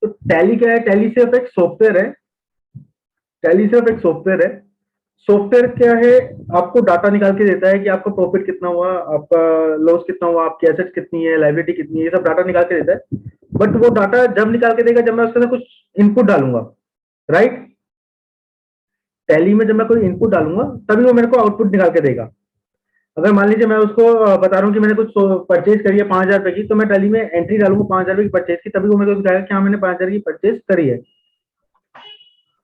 तो टैली क्या है? टैली सिर्फ एक सॉफ्टवेयर है। टैली सिर्फ एक सॉफ्टवेयर है। सॉफ्टवेयर क्या है? आपको डाटा निकाल के देता है कि आपका प्रॉफिट कितना हुआ, आपका लॉस कितना हुआ, आपकी एसेट्स कितनी है, लायबिलिटी कितनी है, ये सब डाटा निकाल के देता है। बट वो डाटा जब निकाल के देगा जब मैं उसके अंदर कुछ इनपुट डालूंगा, राइट? टैली में जब मैं कोई इनपुट डालूंगा तभी वो मेरे को आउटपुट निकाल के देगा। अगर मान लीजिए मैं उसको बता रहा हूँ कि मैंने कुछ परचेज करी है 5,000 रुपए की, तो मैं टैली में एंट्री डालूंगा 5,000 रुपए की परचेज की, तभी वो मेरे को दिखाएगा कि हाँ मैंने 5,000 की परचेज करी है।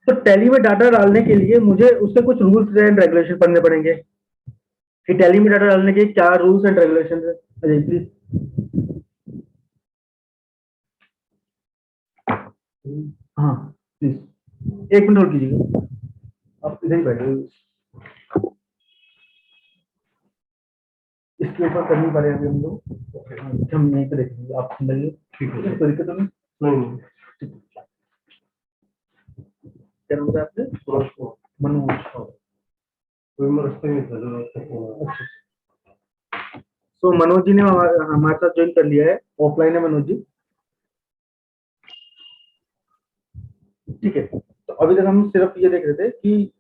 तो टैली में डाटा डालने के लिए मुझे उससे कुछ रूल्स एंड रेगुलेशन पढ़ने पड़ेंगे कि टैली में डाटा डालने के क्या रूल्स एंड रेगुलेशन है। अजय प्लीज। हाँ प्लीज 1 मिनट होल्ड कीजिएगा, आप इधर ही बैठे इसके ऊपर कर नहीं पा रहे अभी हम लोग। हम यहीं पे देखेंगे, आप सुनिए। ठीक है, कोई दिक्कत नहीं। क्या नाम बताया आपने? मनोज। तो मनोज जी ने हमारे साथ ज्वाइन कर लिया है, ऑफलाइन है मनोज जी। ठीक है, तो अभी तक हम सिर्फ ये देख रहे थे कि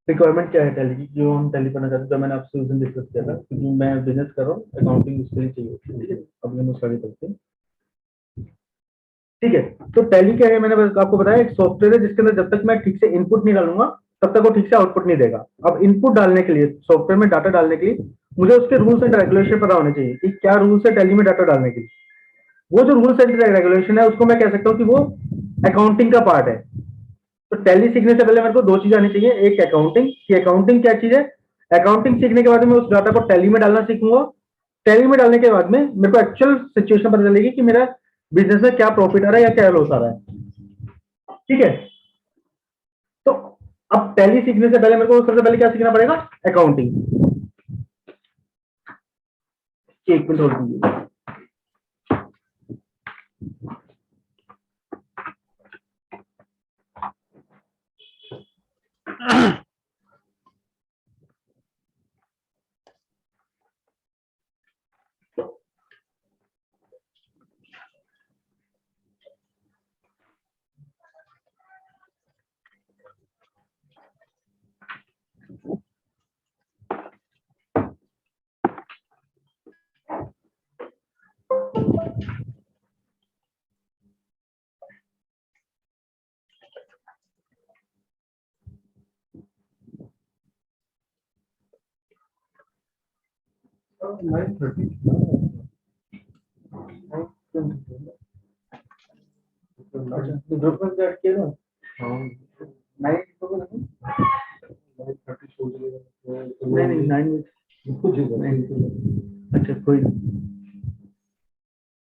रिक्वायरमेंट क्या है टैली की, जो हम टैली करना चाहते हैं, जो मैंने आपसे उस दिन डिस्कस किया था, क्योंकि मैं बिजनेस कर रहा हूँ, अकाउंटिंग उसके लिए चाहिए। ठीक है, अभी हम स्टडी करते हैं। ठीक है, तो टैली क्या है? मैंने बस आपको बताया एक सॉफ्टवेयर है जिसके अंदर जब तक मैं ठीक से इनपुट नहीं डालूंगा तब तक वो ठीक से आउटपुट नहीं देगा। अब इनपुट डालने के लिए, सॉफ्टवेयर में डाटा डालने के लिए मुझे उसके रूल्स एंड रेगुलेशन पता होने चाहिए कि क्या रूल्स है टैली में डाटा डालने के लिए। वो जो रूल्स एंड रेगुलेशन है उसको मैं कह सकता हूँ कि वो अकाउंटिंग का पार्ट है। तो टैली सीखने से पहले मेरे को 2 चीज आनी चाहिए। एक अकाउंटिंग, कि अकाउंटिंग क्या चीज है। अकाउंटिंग सीखने के बाद मैं उस डाटा को टैली में डालना सीखूंगा। टैली में डालने के बाद में मेरे को एक्चुअल सिचुएशन पता चलेगी कि मेरा बिजनेस में क्या प्रॉफिट आ रहा है या क्या लॉस आ रहा है। ठीक है, तो अब टैली सीखने से पहले मेरे को सबसे पहले क्या सीखना पड़ेगा? अकाउंटिंग। 1 मिनट होल्ड कीजिए। ग्रुप में ऐड किया ना? हाँ, 9 नहीं 9 अच्छा कोई नहीं।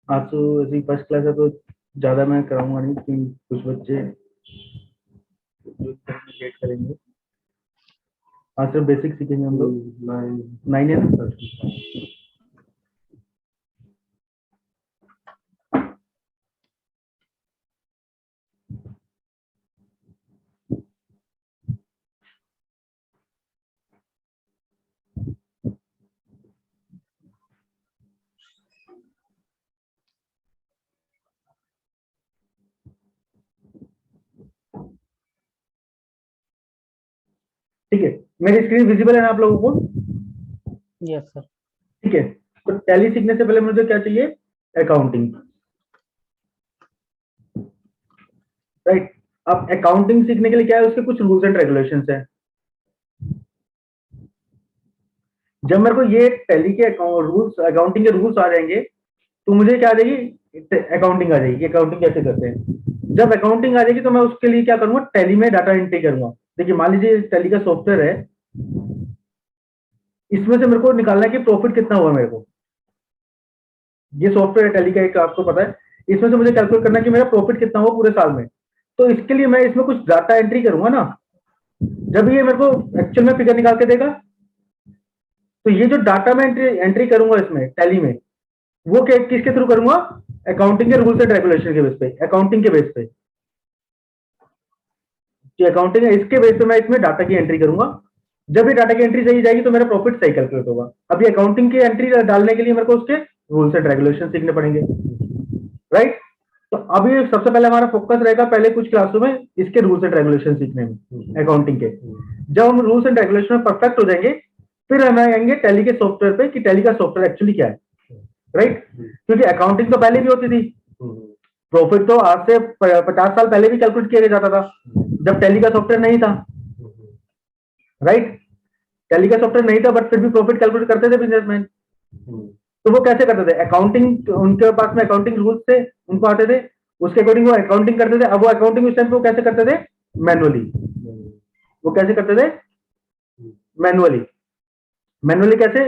आज तो ऐसी फर्स्ट क्लास है तो ज्यादा मैं कराऊंगा नहीं, क्योंकि कुछ बच्चे जो लेट करेंगे। आज सिर्फ बेसिक सीखेंगे हम लोग। 9 है ना सर? ठीक है, मेरी स्क्रीन विजिबल है ना आप लोगों को? Yes sir. ठीक है, तो टैली सीखने से पहले मुझे क्या चाहिए? Accounting, right? अब अकाउंटिंग सीखने के लिए क्या है, उसके कुछ रूल्स एंड रेगुलेशंस हैं। जब मेरे को ये टैली के रूल्स, अकाउंटिंग के रूल्स आ जाएंगे तो मुझे क्या आ जाएगी? अकाउंटिंग आ जाएगी, अकाउंटिंग कैसे करते हैं। जब अकाउंटिंग आ जाएगी तो मैं उसके लिए क्या करूंगा? टैली में डाटा एंट्री करूंगा। देखिए मान लीजिए टैली का सॉफ्टवेयर है, इसमें से मेरे को निकालना है कि प्रॉफिट कितना हुआ मेरे को। ये सॉफ्टवेयर टैली का एक, आपको पता है, इसमें से मुझे कैलकुलेट करना है कि मेरा प्रॉफिट कितना हुआ पूरे साल में। तो इसके लिए मैं इसमें कुछ डाटा एंट्री करूंगा ना। जब ये मेरे को एक्चुअल में फिगर निकाल के देगा तो ये जो डाटा मैं एंट्री करूंगा इसमें टैली में, वो किसके थ्रू करूंगा? अकाउंटिंग के रूल्स एंड रेगुलेशन के बेस पे, अकाउंटिंग के बेस पे। जो अकाउंटिंग है इसके बेस पे मैं इसमें डाटा की एंट्री करूंगा। जब ये डाटा की एंट्री सही जाएगी तो मेरा प्रॉफिट सही कैलकुलेट होगा। अब ये अकाउंटिंग की एंट्री डालने के लिए मेरे को उसके रूल्स एंड रेगुलेशन सीखने पड़ेंगे। राइट। तो अभी सबसे पहले हमारा फोकस रहेगा पहले कुछ क्लासों में इसके रूल्स एंड रेगुलेशन सीखने में अकाउंटिंग के। जब हम रूल्स एंड रेगुलेशन में परफेक्ट हो जाएंगे फिर हम आएंगे टैली के सॉफ्टवेयर पे कि टैली का सॉफ्टवेयर एक्चुअली क्या है, राइट। क्योंकि अकाउंटिंग तो पहले भी होती थी, प्रॉफिट तो आज से 50 साल पहले भी कैलकुलेट किया जाता था जब टैली का सॉफ्टवेयर नहीं था, राइट। टैली का सॉफ्टवेयर नहीं था बट फिर भी प्रॉफिट कैलकुलेट करते थे बिजनेसमैन। तो वो कैसे करते थे, अकाउंटिंग उनके पास में अकाउंटिंग रूल्स थे, उनको आते थे, उसके अकॉर्डिंग वो अकाउंटिंग करते थे। अब वो अकाउंटिंग उस टाइम पे वो कैसे करते थे, मैनुअली। वो कैसे करते थे, मैनुअली। मैनुअली कैसे,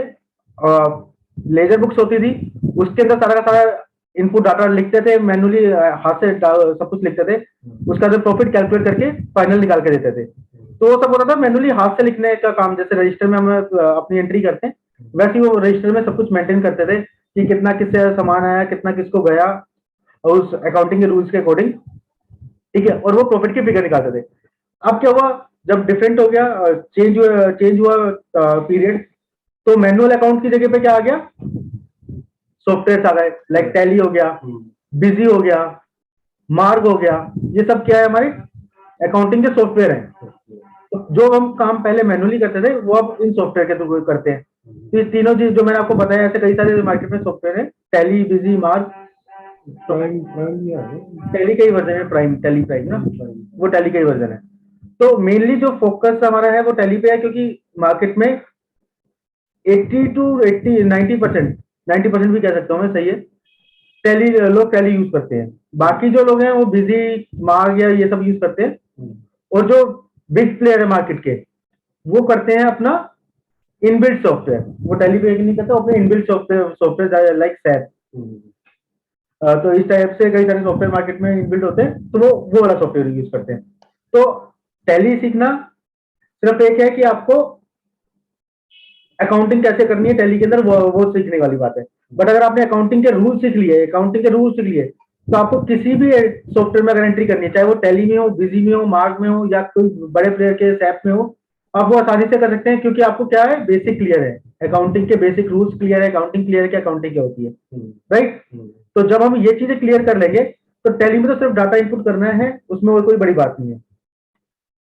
लेजर बुक्स होती थी, उसके अंदर सारा का सारा इनपुट डाटा लिखते थे मैनुअली, हाथ से सब कुछ लिखते थे, उसका जो प्रॉफिट कैलकुलेट करके फाइनल निकाल के देते थे। तो वो सब होता था मैनुअली, हाथ से लिखने का काम। जैसे रजिस्टर में हम अपनी एंट्री करते हैं वैसे ही वो रजिस्टर में सब कुछ मेंटेन करते थे कि कितना किससे सामान आया, कितना किसको गया, और उस अकाउंटिंग के रूल्स के अकॉर्डिंग, ठीक है, और वो प्रॉफिट की फिगर निकालते थे। अब क्या हुआ, जब डिफरेंट हो गया, चेंज हुआ पीरियड, तो मैनुअल अकाउंट की जगह पे क्या आ गया, सॉफ्टवेयर आ गए, लाइक टैली हो गया, बिजी हो गया, मार्ग हो गया। ये सब क्या है, हमारे अकाउंटिंग के सॉफ्टवेयर हैं। तो जो हम काम पहले मैनुअली करते थे वो अब इन सॉफ्टवेयर के थ्रू करते हैं। तो ये तीनों चीज जो मैंने आपको बताया, ऐसे कई सारे मार्केट में सॉफ्टवेयर है, टैली, बिजी, मार्ग, टैली का ही वर्जन है, प्राइम, टैली प्राइम ना, वो टैली का ही वर्जन है। तो मेनली जो फोकस हमारा है वो टैली पे है, क्योंकि मार्केट में 80 टू 80 90%, 90% भी कह सकता हूँ मैं, सही है, टैली लोग टैली यूज करते हैं। बाकी जो लोग हैं वो बिजी, मार्ग या ये सब यूज करते हैं। और जो बिग प्लेयर है मार्केट के, वो करते हैं अपना इनबिल्ट सॉफ्टवेयर। वो टैली पे नहीं करते, अपने इनबिल्ट सॉफ्टवेयर लाइक सैप। तो इस टाइप से कई सारे सॉफ्टवेयर मार्केट में इनबिल्ट होते हैं, तो वो वाला सॉफ्टवेयर यूज करते हैं। तो टैली सीखना सिर्फ एक है कि आपको अकाउंटिंग कैसे करनी है टैली के अंदर, वो सीखने वाली बात है। बट अगर आपने अकाउंटिंग के रूल सीख लिए, अकाउंटिंग के रूल सीख लिए, तो आपको किसी भी सॉफ्टवेयर में अगर एंट्री करनी है, चाहे वो टैली में हो, बिजी में हो, मार्ग में हो, या कोई बड़े प्लेयर के सैप में हो, आप वो आसानी से कर सकते हैं। क्योंकि आपको क्या है, बेसिक क्लियर है, अकाउंटिंग के बेसिक रूल्स क्लियर है, अकाउंटिंग क्लियर है कि अकाउंटिंग क्या होती है, राइट। तो जब हम ये चीजें क्लियर कर लेंगे तो टैली में तो सिर्फ डाटा इनपुट करना है, उसमें और कोई बड़ी बात नहीं है।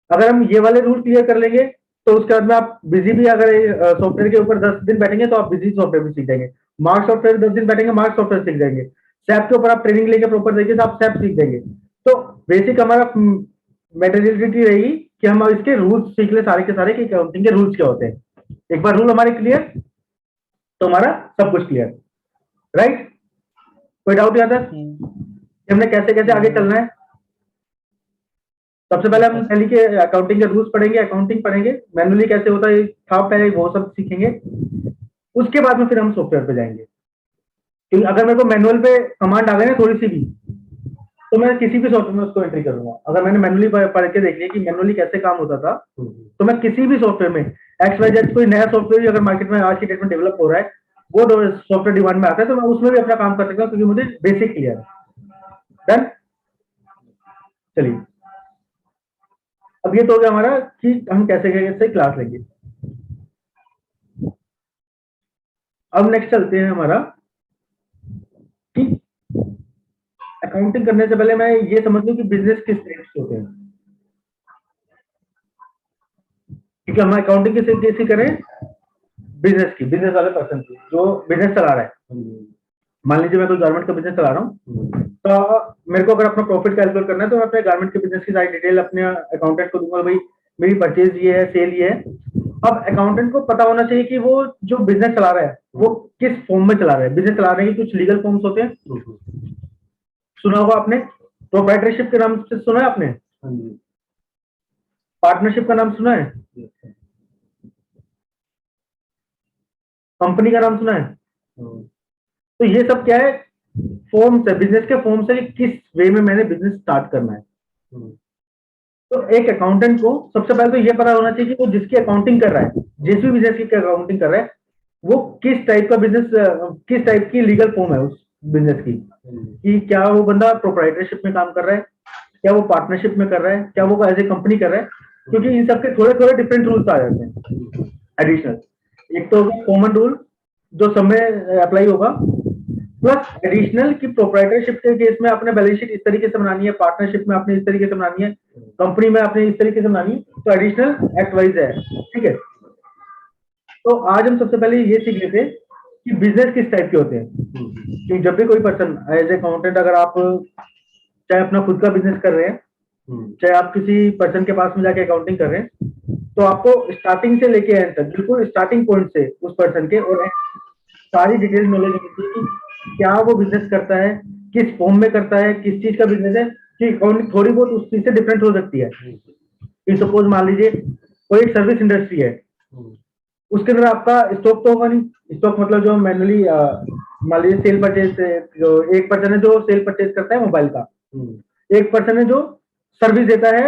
अगर हम ये वाले रूल क्लियर कर लेंगे तो उसके बाद में आप बिजी भी, अगर सॉफ्टवेयर के ऊपर 10 दिन बैठेंगे तो आप बिजी सॉफ्टवेयर भी सीख जाएंगे। मार्क सॉफ्टवेयर 10 दिन बैठेंगे, मार्क सॉफ्टवेयर सीख जाएंगे। सैप के ऊपर आप ट्रेनिंग लेके प्रॉपर देखिए तो आप सैप सीख जाएंगे। तो बेसिक हमारा मेथोडोलॉजी रहेगी कि हम इसके रूल्स सीख ले सारे के सारे, कि अकाउंटिंग के रूल्स क्या होते हैं। एक बार रूल हमारे क्लियर तो हमारा सब कुछ क्लियर, राइट। कोई डाउट यहाँ तक कि हमने कैसे कैसे आगे चलना है? सबसे पहले हम टैली के अकाउंटिंग के रूल्स पढ़ेंगे, अकाउंटिंग पढ़ेंगे, मैनुअली कैसे होता है था पहले वो सब सीखेंगे। उसके बाद में फिर हम सॉफ्टवेयर पे जाएंगे। क्योंकि अगर मेरे को मैनुअल पे कमांड आ गई ना थोड़ी सी भी, तो मैं किसी भी सॉफ्टवेयर में उसको एंट्री करूंगा। अगर मैंने मैनुअली पढ़ के देख लिया कि मैनुअली कैसे काम होता था, तो मैं किसी भी सॉफ्टवेयर में XYZ कोई नया सॉफ्टवेयर अगर मार्केट में आज की डेट में डेवलप हो रहा है, वो सॉफ्टवेयर डिमांड में आता है, तो मैं उसमें भी अपना काम कर सकता हूँ, क्योंकि मुझे बेसिक क्लियर है। डन। चलिए, अब ये तो हो गया हमारा कि हम कैसे कैसे क्लास लेंगे। अब नेक्स्ट चलते हैं हमारा कि अकाउंटिंग करने से पहले मैं ये समझ लूं कि बिजनेस किस टाइप से होते हैं। ठीक है, हम अकाउंटिंग कैसे करें, बिजनेस की, बिजनेस वाले पर्सन की जो बिजनेस चला रहा है। मान लीजिए मैं कोई गारमेंट का बिजनेस चला रहा हूँ, तो मेरे को अगर अपना प्रॉफिट कैलकुलेट करना है तो मैं अपने गारमेंट के बिजनेस की सारी डिटेल अपने अकाउंटेंट को दूंगा, भाई मेरी परचेज ये है, सेल ये है। अब अकाउंटेंट को पता होना चाहिए कि वो जो बिजनेस चला रहा है वो किस फॉर्म में चला रहा है। बिजनेस चलाने के कुछ लीगल फॉर्म्स होते हैं, सुना होगा आपने। प्रोप्राइटरशिप के नाम से सुना है आपने, पार्टनरशिप का नाम सुना है, कंपनी का नाम सुना है। तो ये सब क्या है, फॉर्म्स है, बिजनेस के फॉर्म्स है कि किस वे में मैंने बिजनेस स्टार्ट करना है। तो एक अकाउंटेंट को सबसे पहले तो ये पता होना चाहिए कि वो जिसकी अकाउंटिंग कर रहा है, जिस भी बिजनेस की अकाउंटिंग कर रहा है, वो किस टाइप का बिजनेस, किस टाइप की लीगल फॉर्म है उस बिजनेस की। कि क्या वो बंदा प्रोप्राइटरशिप में काम कर रहा है, क्या वो पार्टनरशिप में कर रहा है, क्या वो एज ए कंपनी कर रहा है। क्योंकि इन सबके थोड़े थोड़े डिफरेंट रूल्स आ जाते हैं एडिशनल। एक तो होगा कॉमन रूल जो सब में अप्लाई होगा, प्लस एडिशनल की प्रोप्राइटरशिप के केस में आपने बैलेंस शीट इस तरीके से बनानी है, पार्टनरशिप में आपने इस तरीके से बनानी है, कंपनी में आपने इस तरीके से बनानी है, तो एडिशनल एक्ट वाइज है, ठीक है। तो आज हम सबसे पहले ये सीख लेते हैं कि बिजनेस किस टाइप के होते हैं। कि जब भी कोई पर्सन एज ए अकाउंटेंट, अगर आप चाहे अपना खुद का बिजनेस कर रहे हैं, चाहे आप किसी पर्सन के पास में जाके अकाउंटिंग कर रहे हैं, तो आपको स्टार्टिंग से लेके एंड तक बिल्कुल स्टार्टिंग पॉइंट से उस पर्सन के और सारी डिटेल नॉलेज होनी चाहिए कि क्या वो बिजनेस करता है, किस फॉर्म में करता है, किस चीज का बिजनेस है, कि अकाउंटिंग थोड़ी बहुत उस चीज से डिफरेंट हो सकती है। कि सपोज मान लीजिए कोई एक सर्विस इंडस्ट्री है, उसके अंदर आपका स्टॉक तो होगा नहीं। स्टॉक मतलब जो मैनुअली मान लीजिए सेल परचेज, जो एक पर्सन है जो सेल परचेज करता है मोबाइल का, एक पर्सन है जो सर्विस देता है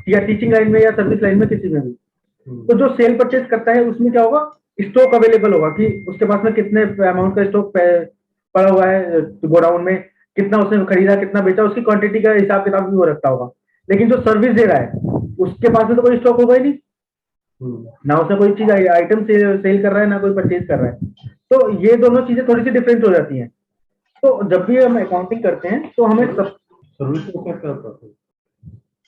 या टीचिंग लाइन में या सर्विस लाइन में किसी में भी। तो जो सेल परचेज करता है उसमें क्या होगा, स्टॉक अवेलेबल होगा कि उसके पास में कितने अमाउंट का स्टॉक पड़ा हुआ है गोडाउन में, कितना उसने खरीदा, कितना बेचा, उसकी क्वांटिटी का हिसाब किताब भी वो रखता होगा। लेकिन जो सर्विस दे रहा है उसके पास में तो कोई स्टॉक होगा ही नहीं, ना उसने कोई चीज आइटम सेल कर रहा है, ना कोई परचेज कर रहा है। तो ये दोनों चीजें थोड़ी सी डिफरेंट हो जाती हैं। तो जब भी हम अकाउंटिंग करते हैं तो हमें सब सर्विस को क्या करता है?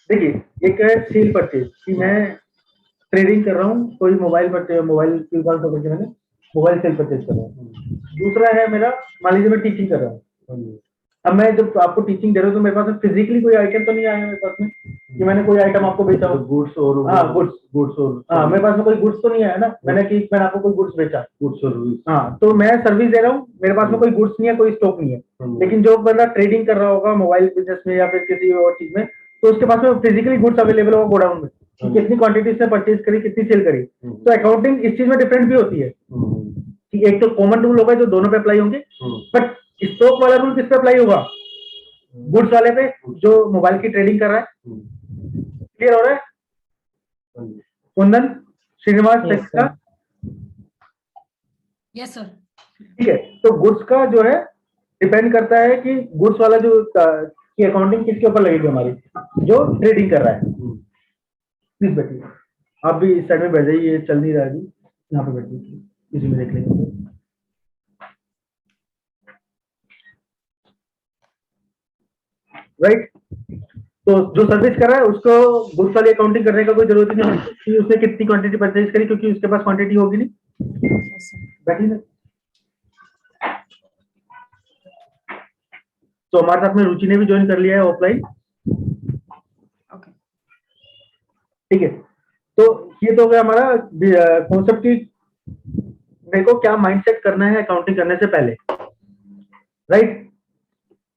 देखिए, एक है सेल परचेज कि मैं ट्रेडिंग कर रहा हूँ, कोई मोबाइल की दुकान पकड़ के मैंने मोबाइल सेल परचेज कर रहा हूँ। दूसरा है मेरा, मान लीजिए मैं टीचिंग कर रहा हूँ। अब मैं जब आपको टीचिंग दे रहा हूँ तो मेरे पास फिजिकली कोई आइटम तो नहीं आया मेरे पास में कि मैंने कोई आइटम आपको बेचा हो, गुड्स और गुड्स और मेरे पास में कोई गुड्स तो नहीं आया ना, मैंने आपको कोई गुड्स बेचा, गुड्स सर्विस। हाँ, तो मैं सर्विस दे रहा हूँ, मेरे पास में कोई गुड्स नहीं है, कोई स्टॉक नहीं है। लेकिन जो बंदा ट्रेडिंग कर रहा होगा मोबाइल बिजनेस में या फिर किसी और चीज में, तो उसके पास में फिजिकली गुड्स अवेलेबल होगा गोडाउन में कि कितनी क्वांटिटी उसने परचेज करी, कितनी सेल करी। तो अकाउंटिंग इस चीज में डिफरेंट भी होती है कि एक तो कॉमन रूल होगा जो दोनों पे अप्लाई होंगे, बट स्टॉक वाला रूल किस पे अप्लाई होगा, गुड्स वाले पे जो मोबाइल की ट्रेडिंग कर रहा है। क्लियर हो रहा है कुंदन, श्रीनिवास? का यस सर। ठीक है, तो गुड्स का जो है डिपेंड करता है कि गुड्स वाला जो की अकाउंटिंग किसके ऊपर लगेगी हमारी, जो ट्रेडिंग कर रहा है। प्लीज बैठिए, आप भी इस साइड में बैठ जाइए, ये चल नहीं रहा है अभी, यहाँ पे बैठिए, इसी में देख लेंगे। राइट, तो जो सर्विस कर रहा है उसको गुड्स वाली अकाउंटिंग करने का कोई जरूरत नहीं है कि उसने कितनी क्वांटिटी परचेज करी, क्योंकि उसके पास क्वांटिटी होगी नहीं। बैठिए ना। तो हमारे साथ में रुचि ने भी ज्वाइन कर लिया है ऑफलाइन। ठीक है, तो ये तो हो गया हमारा कॉन्सेप्ट की मेरे को क्या माइंडसेट करना है अकाउंटिंग करने से पहले। राइट,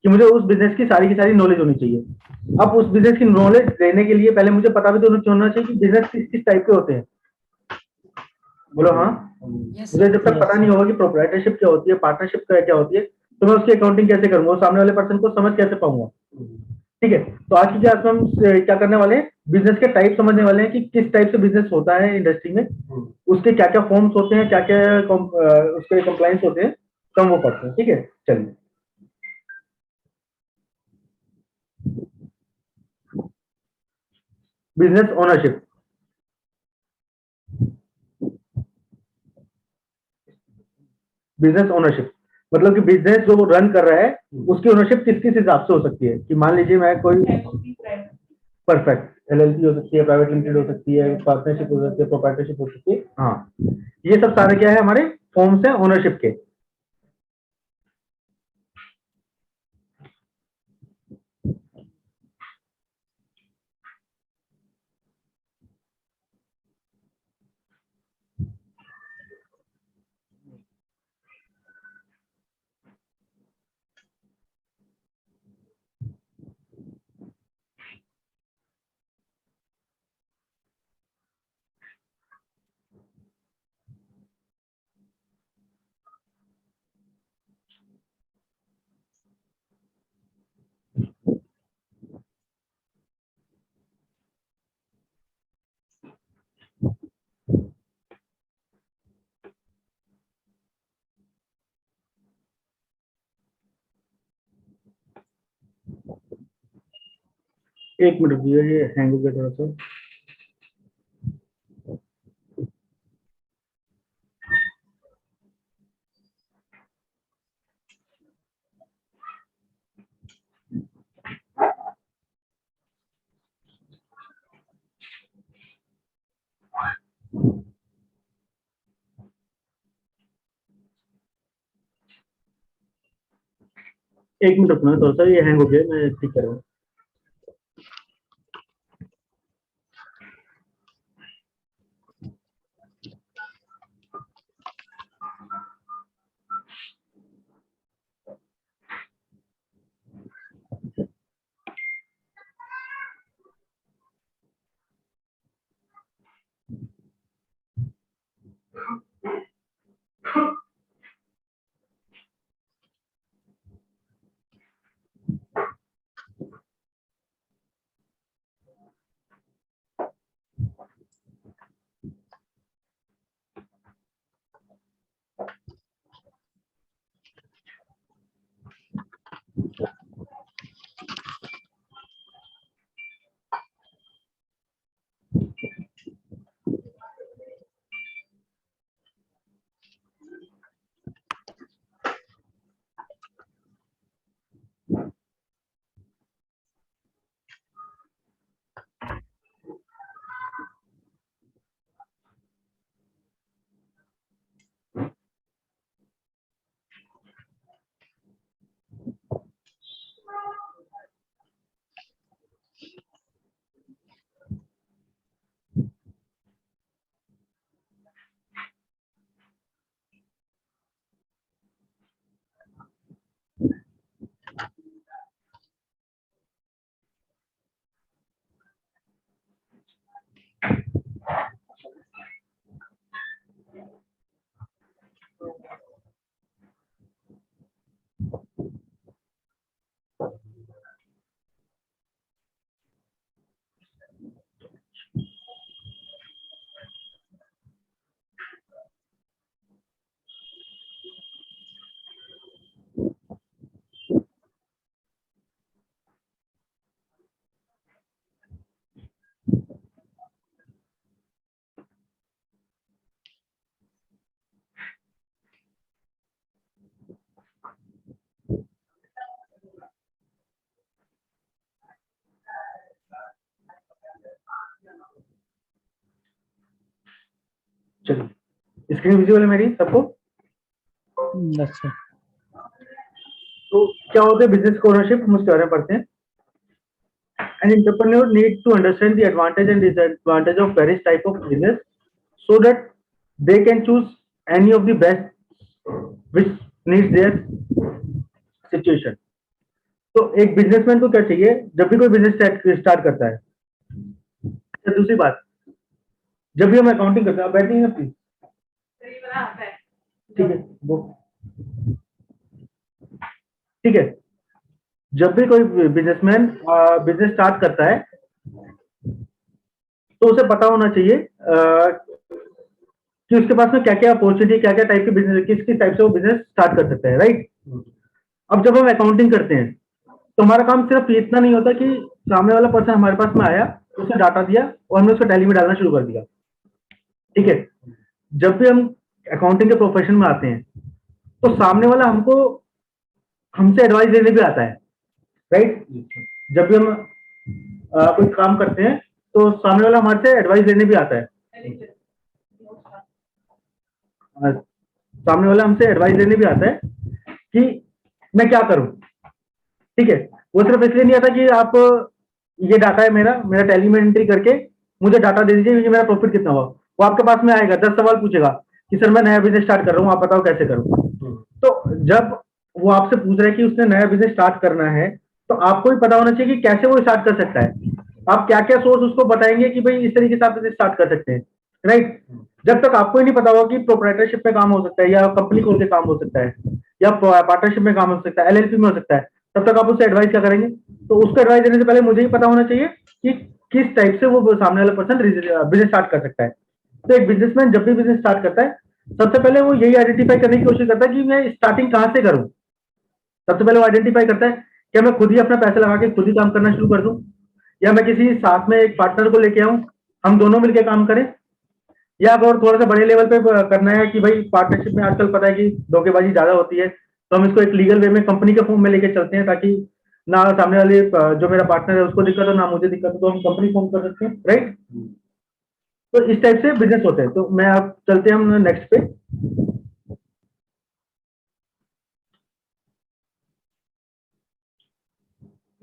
कि मुझे उस बिजनेस की सारी नॉलेज होनी चाहिए। अब उस बिजनेस की नॉलेज लेने के लिए पहले मुझे पता भी तो होना चाहिए कि बिजनेस किस किस टाइप के होते हैं। बोलो हाँ। मुझे जब तक पता नहीं होगा कि प्रोप्राइटरशिप क्या होती है, पार्टनरशिप क्या होती है, तो मैं उसकी अकाउंटिंग कैसे करूंगा, सामने वाले पर्सन को समझ कैसे पाऊंगा। ठीक है, तो आज की क्लास में हम क्या करने वाले हैं, बिजनेस के टाइप समझने वाले हैं कि किस टाइप से बिजनेस होता है इंडस्ट्री में, उसके क्या क्या फॉर्म्स होते हैं, क्या क्या उसके कंप्लाइंस होते हैं, तो हम वो पढ़ते हैं। ठीक है, चलिए। बिजनेस ओनरशिप, बिजनेस ओनरशिप मतलब कि बिजनेस जो रन कर रहा है उसकी ओनरशिप किस किस हिसाब से हो सकती है। कि मान लीजिए मैं कोई, परफेक्ट, एलएलपी हो सकती है, प्राइवेट लिमिटेड हो सकती है, पार्टनरशिप हो सकती है, प्रोप्राइटरशिप हो सकती है। हाँ, ये सब सारे क्या है हमारे फॉर्म्स है ओनरशिप के। एक मिनट रुकिए, ये हैंग हो गया थोड़ा सा। एक मिनट रुकना, थोड़ा सा ये हैंग हो गया, मैं ठीक कर रहा हूँ। चलिए, स्क्रीन विजिबल है मेरी सबको? अच्छा, तो क्या होता है बिजनेस ओनरशिप, हम उसके बारे में पढ़ते हैं। An entrepreneur needs to understand the advantage and disadvantage of various type of business so that they can choose any of the best which needs their situation. तो एक बिजनेसमैन को क्या चाहिए जब भी कोई बिजनेस स्टार्ट करता है? अच्छा, दूसरी बात, जब भी हम अकाउंटिंग करते हैं, आप बैठेंगे प्लीज, ठीक है वो, ठीक है। जब भी कोई बिजनेसमैन बिजनेस स्टार्ट करता है तो उसे पता होना चाहिए कि उसके पास में क्या क्या अपॉर्चुनिटी, क्या क्या टाइप के बिजनेस, किस किस टाइप से वो बिजनेस स्टार्ट कर सकता है, राइट। अब जब हम अकाउंटिंग करते हैं तो हमारा काम सिर्फ इतना नहीं होता कि सामने वाला पर्सन हमारे पास में आया, उसने डाटा दिया और हमने उसको टैली में डालना शुरू कर दिया, ठीक है। जब भी हम अकाउंटिंग के प्रोफेशन में आते हैं तो सामने वाला हमको हमसे एडवाइस लेने भी आता है, राइट। जब भी हम कोई काम करते हैं तो सामने वाला हमारे से एडवाइस लेने भी आता है, सामने वाला हमसे एडवाइस लेने भी आता है कि मैं क्या करूं, ठीक है। वो सिर्फ इसलिए नहीं आता कि आप ये डाटा है मेरा मेरा टैली में एंट्री करके मुझे डाटा दे दीजिए, ये मेरा प्रॉफिट कितना हुआ। वो आपके पास में आएगा, 10 सवाल पूछेगा कि सर मैं नया बिजनेस स्टार्ट कर रहा हूँ, आप बताओ कैसे करूँ। तो जब वो आपसे पूछ रहा है कि उसने नया बिजनेस स्टार्ट करना है तो आपको भी पता होना चाहिए कि कैसे वो स्टार्ट कर सकता है। आप क्या क्या सोर्स उसको बताएंगे कि भाई इस तरीके से आप बिजनेस स्टार्ट कर सकते हैं, राइट। जब तक आपको ही नहीं पता होगा कि प्रोप्राइटरशिप में काम हो सकता है या कंपनी खोल के काम हो सकता है या पार्टनरशिप में काम हो सकता है, एलएलपी में हो सकता है, तब तक आप उससे एडवाइस क्या करेंगे? तो उसको एडवाइस देने से पहले मुझे ही पता होना चाहिए कि किस टाइप से वो सामने वाला पर्सन बिजनेस स्टार्ट कर सकता है। तो एक बिजनेसमैन जब भी बिजनेस स्टार्ट करता है सबसे पहले वो यही आइडेंटिफाई करने की कोशिश करता है कि मैं स्टार्टिंग कहां से करूं। सबसे पहले वो आइडेंटिफाई करता है क्या मैं खुद ही अपना पैसा लगा के खुद ही काम करना शुरू कर दूं या मैं किसी साथ में एक पार्टनर को लेके आऊं, हम दोनों मिलकर काम करें, या अगर थोड़ा सा बड़े लेवल पे करना है कि भाई पार्टनरशिप में आजकल पता है कि धोखेबाजी ज्यादा होती है, तो हम इसको एक लीगल वे में कंपनी के फॉर्म में लेके चलते हैं ताकि ना सामने वाले जो मेरा पार्टनर है उसको दिक्कत हो ना मुझे दिक्कत हो, तो हम कंपनी फॉर्म कर सकते हैं, राइट। तो इस टाइप से बिजनेस होते हैं। तो मैं आप चलते हैं हम नेक्स्ट पे।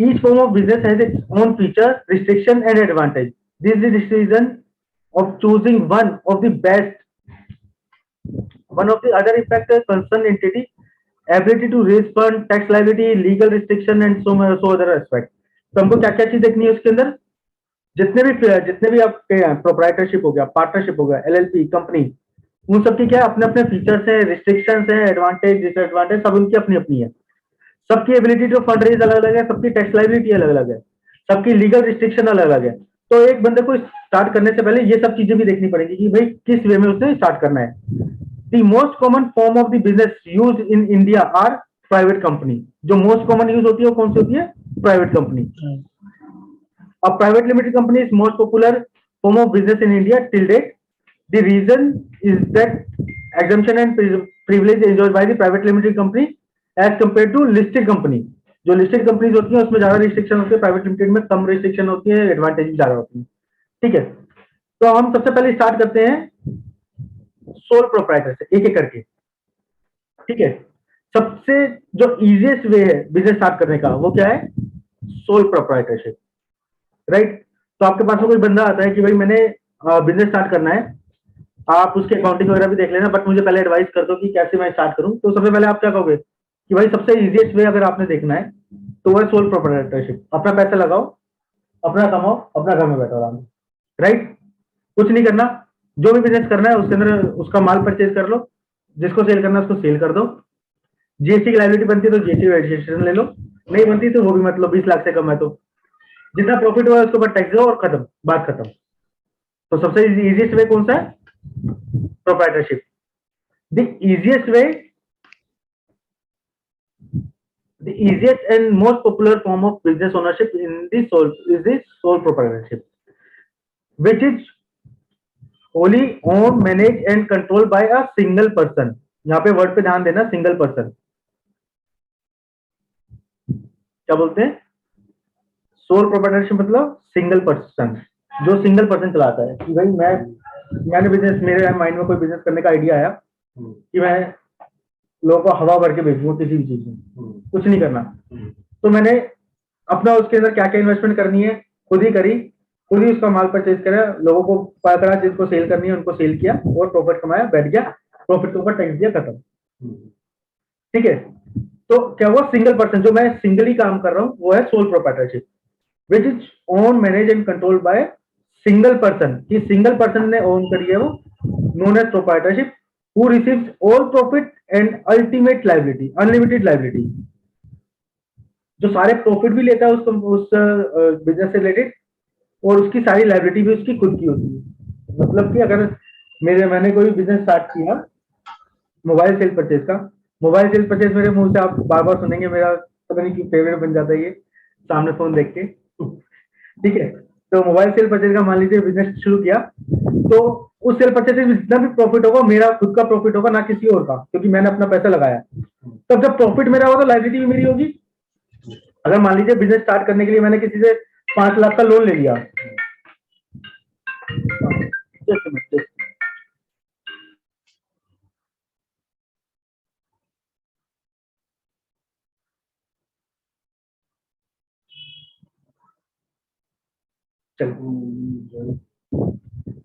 Each form of business has its own feature, restriction, and advantage. This is the decision of choosing one of the best. One of the other factors concern entity ability to raise fund, tax liability, legal restriction, and so other aspect. तो हमको क्या क्या चीज देखनी है उसके अंदर, जितने भी आपके प्रोप्राइटरशिप हो गया, पार्टनरशिप हो गया, एलएलपी कंपनी, उन सबकी क्या अपने अपने फीचर्स हैं, रिस्ट्रिक्शंस हैं, एडवांटेज डिसएडवांटेज सब उनकी अपनी अपनी है। सबकी एबिलिटी टू फंड रेज अलग अलग है, सबकी टैक्स लाइबिलिटी अलग अलग है, सबकी लीगल रिस्ट्रिक्शन अलग अलग है। तो एक बंदे को स्टार्ट करने से पहले ये सब चीजें भी देखनी पड़ेगी कि भाई किस वे में उसने स्टार्ट करना है। The most common form of the business use in India are private company. जो मोस्ट कॉमन यूज होती है वो कौन सी होती है? Private company. A private limited company is most popular form of business in India till date. The reason is that exemption and privilege enjoyed by the private limited company as compared to listed company. जो listed companies होती हैं उसमें ज्यादा restriction होती है, private limited में कम restriction होती है, एडवांटेज भी ज्यादा होती है। ठीक है, तो हम सबसे पहले स्टार्ट करते हैं सोल प्रोप्राइटर से, एक एक करके। ठीक है, सबसे जो इजीएस्ट वे है बिजनेस स्टार्ट करने का वो क्या है? Sole proprietorship. राइट, तो आपके पास में कोई बंदा आता है कि भाई मैंने बिजनेस स्टार्ट करना है, आप उसके अकाउंटिंग वगैरह भी देख लेना, बट मुझे पहले एडवाइस कर दो कि कैसे मैं स्टार्ट करूं। तो सबसे पहले आप क्या कहोगे कि भाई सबसे इजीएस्ट वे अगर आपने देखना है तो वह सोल प्रोप्राइटरशिप। अपना पैसा लगाओ, अपना कमाओ, अपना घर में बैठो आराम से। राइट, कुछ नहीं करना, जो भी बिजनेस करना है उसके अंदर उसका माल परचेज कर लो, जिसको सेल करना है उसको सेल कर दो। जीएसटी की लायबिलिटी बनती है तो जीएसटी रजिस्ट्रेशन ले लो, नहीं बनती तो वो भी मतलब 20 लाख से कम है तो जितना प्रॉफिट हुआ है उसके ऊपर टैक्स दो और खत्म, बात खत्म। तो सबसे इजीएस्ट वे कौन सा है? Proprietorship. The easiest and most popular form of business ownership in the sole proprietorship, which is wholly owned, managed and controlled by a single person. यहाँ पे वर्ड पे ध्यान देना, सिंगल पर्सन। क्या बोलते हैं? सोल प्रोप्राइटरशिप मतलब सिंगल पर्सन, जो सिंगल पर्सन चलाता है कि भाई मैंने बिजनेस, मेरे माइंड में कोई बिजनेस करने का आइडिया आया कि मैं लोगों को हवा भर के बेचूंगा किसी भी चीज में, कुछ नहीं करना। तो मैंने अपना उसके अंदर क्या क्या इन्वेस्टमेंट करनी है खुद ही करी, खुद ही उसका माल परचेज करा, लोगों को पता करा, जिनको सेल करनी है उनको सेल किया और प्रॉफिट कमाया, बैठ गया, प्रॉफिट के ऊपर टैक्स दिया, खत्म। ठीक है, तो क्या हुआ? सिंगल पर्सन, जो मैं सिंगली काम कर रहा हूँ वो है sole proprietorship, which is owned, managed and controlled by single person। कि सिंगल पर्सन ने ओन करी है वो, known as proprietorship, who receives all profit and ultimate liability, unlimited liability। जो सारे प्रॉफिट भी लेता है उस बिजनेस से रिलेटेड और उसकी सारी लाइबिलिटी भी उसकी खुद की होती है। मतलब कि अगर मैंने कोई बिजनेस स्टार्ट किया मोबाइल सेल परचेज का, मोबाइल सेल परचेज मेरे मुंह से आप बार बार सुनेंगे, मेरा पता नहीं कि फेवरेट बन जाता है ये सामने फोन देख के। ठीक है, तो मोबाइल सेल परचेज का मान लीजिए बिजनेस शुरू किया, तो उस सेल परचेज में जितना भी प्रॉफिट होगा मेरा खुद का प्रॉफिट होगा, ना किसी और का, क्योंकि मैंने अपना पैसा लगाया। तब जब प्रॉफिट मेरा होगा तो लाइबिलिटी भी मेरी होगी। अगर मान लीजिए बिजनेस स्टार्ट करने के लिए मैंने किसी से 5 लाख का लोन ले लिया,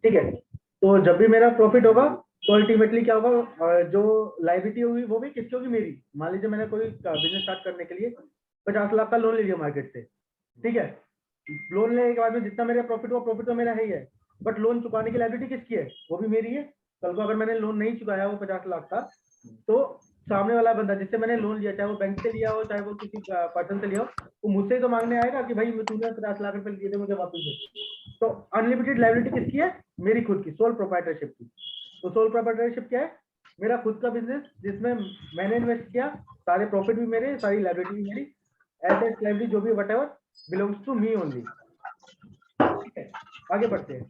ठीक है, तो जब भी मेरा प्रॉफिट होगा तो अल्टीमेटली क्या होगा, जो लाइबिलिटी होगी वो भी किसकी होगी? मेरी। मान लीजिए मैंने कोई बिजनेस स्टार्ट करने के लिए 50 लाख का लोन ले लिया मार्केट से। ठीक है, लोन लेने के बाद में जितना मेरा प्रॉफिट हुआ, प्रॉफिट तो मेरा है, बट लोन चुकाने की लाइबिलिटी किसकी है? वो भी मेरी है। कल को अगर मैंने लोन नहीं चुकाया वो 50 लाख का, तो सामने वाला बंदा जिससे मैंने लोन लिया, चाहे वो बैंक से लिया हो चाहे वो किसी पर्सन से लिया हो, वो मुझसे ही तो मांगने आएगा कि भाई तूने 50 लाख रुपए दिए थे मुझे वापस दे। तो अनलिमिटेड लाइबिलिटी किसकी है? मेरी खुद की, सोल प्रोप्राइटरशिप की। तो सोल प्रोप्राइटरशिप क्या है? मेरा खुद का बिजनेस जिसमें मैंने इन्वेस्ट किया, सारे प्रॉफिट भी मेरे, सारी लाइबिलिटी भी मेरी, एसेट लाइबिलिटी जो भी whatever belongs to me only. ठीक है, आगे बढ़ते हैं।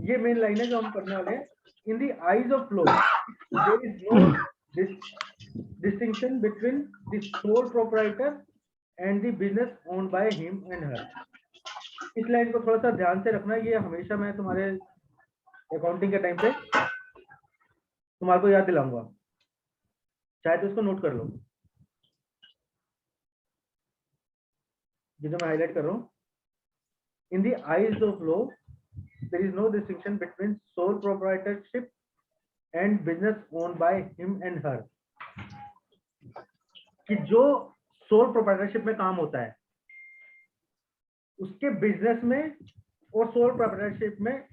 ये मेन लाइन है जो हम करने वाले हैं। In the eyes of law there is no distinction between the sole proprietor and the business owned by him and her। इस लाइन को थोड़ा सा ध्यान से रखना, ये हमेशा मैं तुम्हारे अकाउंटिंग के टाइम पे तुम्हारे को याद दिलाऊंगा, चाहे तो इसको नोट कर लो। ये जो मैं हाईलाइट कर रहा हूँ, in the eyes of law there is no distinction between sole proprietorship and business own by him and her. कि जो सोल प्रोप्राइटरशिप में काम होता है उसके बिजनेस में और सोल प्रोप्राइटरशिप में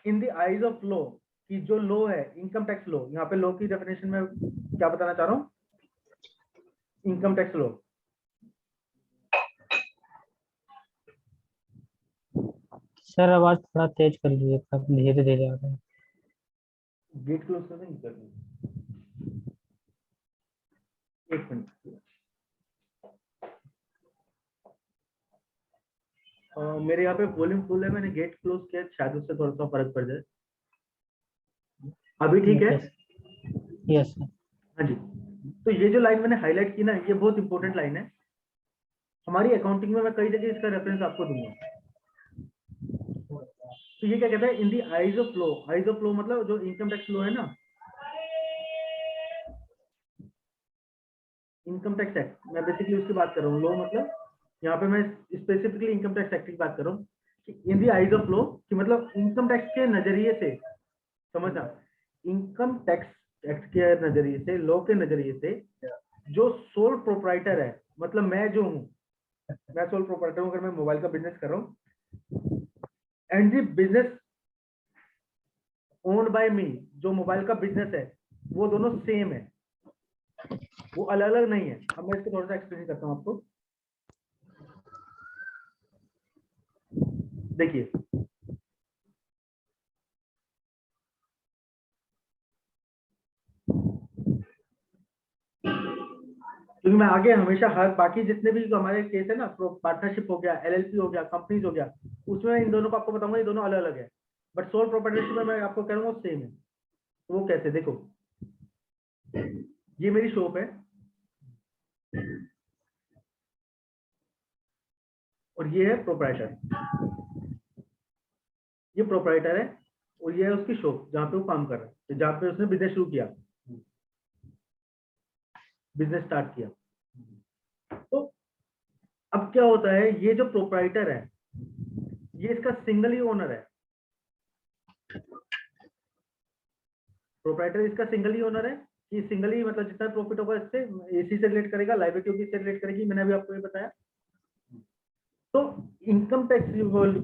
इन द आईज ऑफ लॉ, कि जो लॉ है इनकम टैक्स लॉ, यहाँ पे लॉ की डेफिनेशन में क्या बताना चाह रहा हूँ, इनकम टैक्स लॉ। सर आवाज थोड़ा तेज कर लीजिए, धीरे धीरे आ रहा है। गेट क्लोज कर देंगे, एक मिनट। मेरे यहाँ पे वॉल्यूम फुल है, मैंने गेट क्लोज किया, शायद उससे थोड़ा सा फर्क पड़ जाए। अभी ठीक है? Yes sir. हाँ जी। तो ये जो लाइन मैंने हाईलाइट की ना, ये बहुत इंपॉर्टेंट लाइन है हमारी अकाउंटिंग में। मैं कई जगह इसका रेफरेंस आपको दूंगा। तो ये क्या कहता है, in the eyes of law. Eyes of law मतलब जो इनकम टैक्स लॉ है ना, इनकम टैक्स एक्ट, मैं बेसिकली उसकी बात कर रहा हूँ। लॉ मतलब यहाँ पे मैं स्पेसिफिकली इनकम टैक्स एक्ट की बात कर रहा हूँ कि इन दी आईज ऑफ लॉ, कि मतलब इनकम टैक्स के नजरिए से, समझना, इनकम टैक्स एक्ट के नजरिए से, लॉ के नजरिए से, जो सोल प्रोप्राइटर है, मतलब मैं जो हूँ, मैं सोल प्रोप्राइटर हूँ अगर मैं मोबाइल का बिजनेस कर रहा हूँ, and the business owned by me, जो मोबाइल का बिजनेस है, वो दोनों सेम है, वो अलग अलग नहीं है। अब मैं इसको थोड़ा सा एक्सप्लेन करता हूँ आपको। देखिए, क्योंकि मैं आगे हमेशा हर बाकी जितने भी हमारे केस है ना, पार्टनरशिप हो गया, एलएलपी हो गया, कंपनीज हो गया, उसमें इन दोनों को आपको बताऊंगा, ये दोनों अलग अलग है। बट सोल प्रोप्राइटरशिप में मैं आपको कह रहा हूँ सेम है। तो वो कैसे, देखो, ये मेरी शॉप है और ये है प्रोप्राइटर, ये प्रोप्राइटर है और ये है उसकी शॉप जहाँ पे वो काम कर रहा है, जहाँ पे उसने बिजनेस शुरू किया, बिजनेस स्टार्ट किया। तो अब क्या होता है, ये जो प्रोप्राइटर है ये इसका सिंगल ही ओनर है। प्रोप्राइटर इसका सिंगल ही ओनर है, कि सिंगल ही मतलब जितना प्रॉफिट होगा इससे, इसी से रिलेट करेगा, लाइबिलिटी होगी इससे रिलेट करेगी, मैंने अभी आपको ये बताया। तो इनकम टैक्स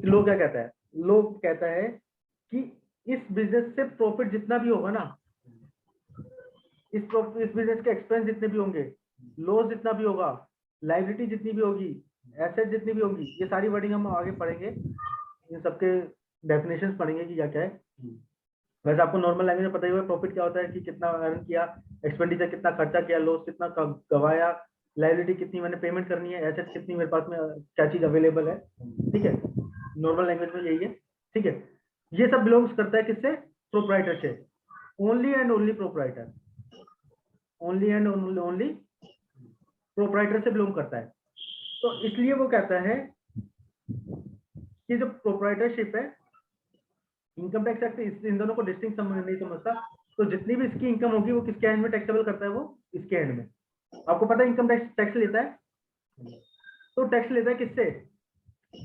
लॉ क्या कहता है, लॉ कहता है कि इस बिजनेस से प्रॉफिट जितना भी होगा ना, इस बिजनेस के एक्सपेंस जितने भी होंगे, लॉस जितना भी होगा, लाइबिलिटी जितनी भी होगी, एसेट जितनी भी होगी, ये सारी वर्डिंग हम आगे पढ़ेंगे, इन सबके डेफिनेशंस पढ़ेंगे कि क्या क्या है। वैसे आपको नॉर्मल लैंग्वेज में पता ही होगा प्रॉफिट क्या होता है, कि कितना अर्न किया, एक्सपेंडिचर कितना खर्चा किया, लॉस कितना गवाया, लाइबिलिटी कितनी मैंने पेमेंट करनी है, एसेट कितनी मेरे पास में क्या चीज अवेलेबल है। ठीक है, नॉर्मल लैंग्वेज में यही है। ठीक है, ये सब बिलोंग्स करता है किससे, प्रोप्राइटर से। Only and only proprietor, only and only proprietor से बिलोंग करता है। तो इसलिए वो कहता है कि जो प्रोप्राइटरशिप है, इनकम टैक्स एक्ट इन दोनों को डिस्टिंक्ट नहीं समझता। तो जितनी भी इसकी इनकम होगी वो किसके हैंड में टैक्सेबल करता है, वो इसके हैंड में। आपको पता है इनकम टैक्स टैक्स लेता है, तो टैक्स लेता है किससे,